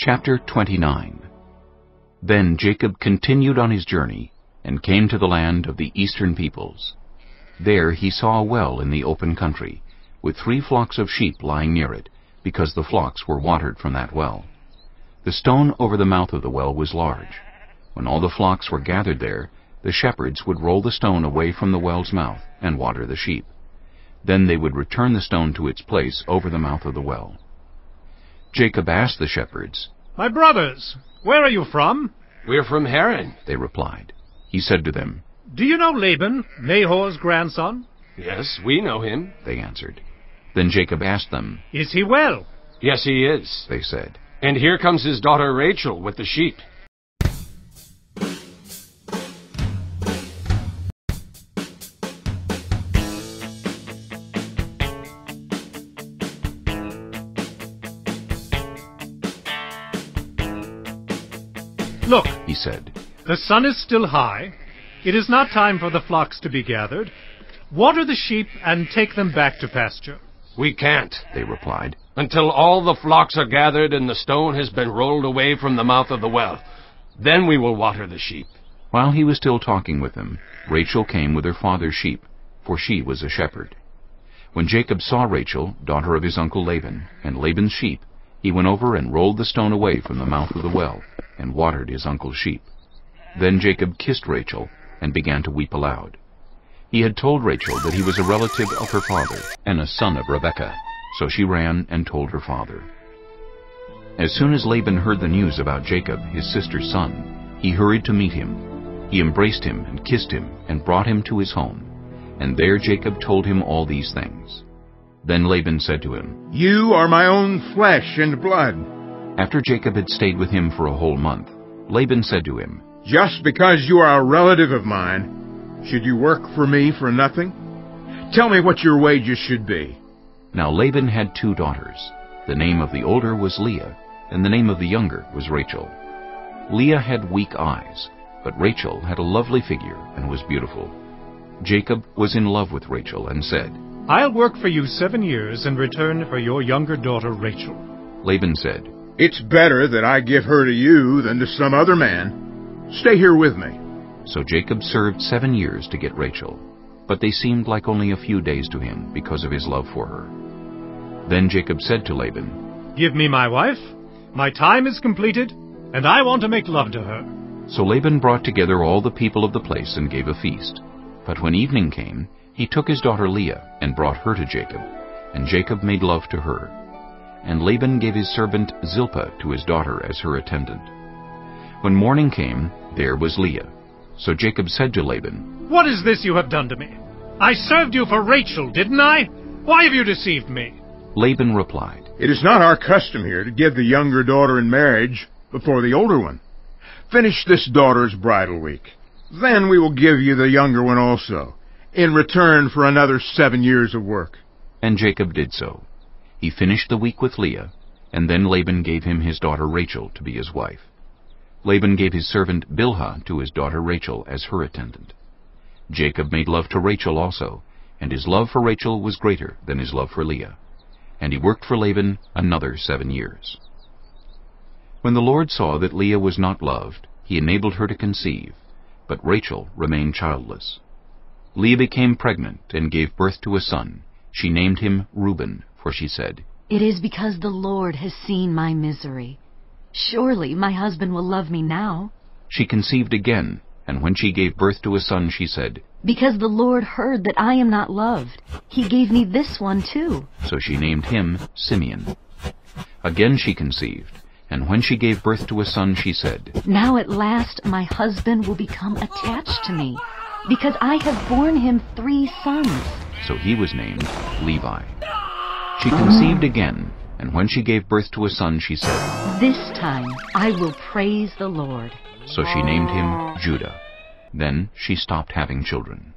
Chapter 29. Then Jacob continued on his journey, and came to the land of the eastern peoples. There he saw a well in the open country, with 3 flocks of sheep lying near it, because the flocks were watered from that well. The stone over the mouth of the well was large. When all the flocks were gathered there, the shepherds would roll the stone away from the well's mouth and water the sheep. Then they would return the stone to its place over the mouth of the well. Jacob asked the shepherds, "My brothers, where are you from?" "We're from Haran," they replied. He said to them, "Do you know Laban, Nahor's grandson?" "Yes, we know him," they answered. Then Jacob asked them, "Is he well?" "Yes, he is," they said. "And here comes his daughter Rachel with the sheep." "Look," he said, "the sun is still high. It is not time for the flocks to be gathered. Water the sheep and take them back to pasture." "We can't," they replied, "until all the flocks are gathered and the stone has been rolled away from the mouth of the well. Then we will water the sheep." While he was still talking with them, Rachel came with her father's sheep, for she was a shepherd. When Jacob saw Rachel, daughter of his uncle Laban, and Laban's sheep, he went over and rolled the stone away from the mouth of the well, and watered his uncle's sheep. Then Jacob kissed Rachel, and began to weep aloud. He had told Rachel that he was a relative of her father, and a son of Rebekah, so she ran and told her father. As soon as Laban heard the news about Jacob, his sister's son, he hurried to meet him. He embraced him and kissed him, and brought him to his home. And there Jacob told him all these things. Then Laban said to him, "You are my own flesh and blood." After Jacob had stayed with him for a whole month, Laban said to him, "Just because you are a relative of mine, should you work for me for nothing? Tell me what your wages should be." Now Laban had 2 daughters. The name of the older was Leah, and the name of the younger was Rachel. Leah had weak eyes, but Rachel had a lovely figure and was beautiful. Jacob was in love with Rachel and said, "I'll work for you 7 years in return for your younger daughter Rachel." Laban said, "It's better that I give her to you than to some other man. Stay here with me." So Jacob served 7 years to get Rachel, but they seemed like only a few days to him because of his love for her. Then Jacob said to Laban, "Give me my wife. My time is completed, and I want to make love to her." So Laban brought together all the people of the place and gave a feast. But when evening came, he took his daughter Leah and brought her to Jacob, and Jacob made love to her. And Laban gave his servant Zilpah to his daughter as her attendant. When morning came, there was Leah. So Jacob said to Laban, "What is this you have done to me? I served you for Rachel, didn't I? Why have you deceived me?" Laban replied, "It is not our custom here to give the younger daughter in marriage before the older one. Finish this daughter's bridal week. Then we will give you the younger one also, in return for another 7 years of work." And Jacob did so. He finished the week with Leah, and then Laban gave him his daughter Rachel to be his wife. Laban gave his servant Bilhah to his daughter Rachel as her attendant. Jacob made love to Rachel also, and his love for Rachel was greater than his love for Leah. And he worked for Laban another 7 years. When the Lord saw that Leah was not loved, he enabled her to conceive, but Rachel remained childless. Leah became pregnant and gave birth to a son. She named him Reuben, for she said, "It is because the Lord has seen my misery. Surely my husband will love me now." She conceived again, and when she gave birth to a son, she said, "Because the Lord heard that I am not loved, he gave me this one too." So she named him Simeon. Again she conceived, and when she gave birth to a son, she said, "Now at last my husband will become attached to me, because I have borne him 3 sons." So he was named Levi. She conceived again, and when she gave birth to a son, she said, "This time I will praise the Lord." So she named him Judah. Then she stopped having children.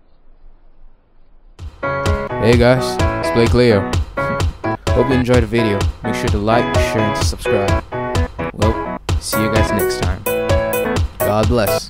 Hey guys, it's Blake Leo. Hope you enjoyed the video. Make sure to like, share, and subscribe. Well, see you guys next time. God bless.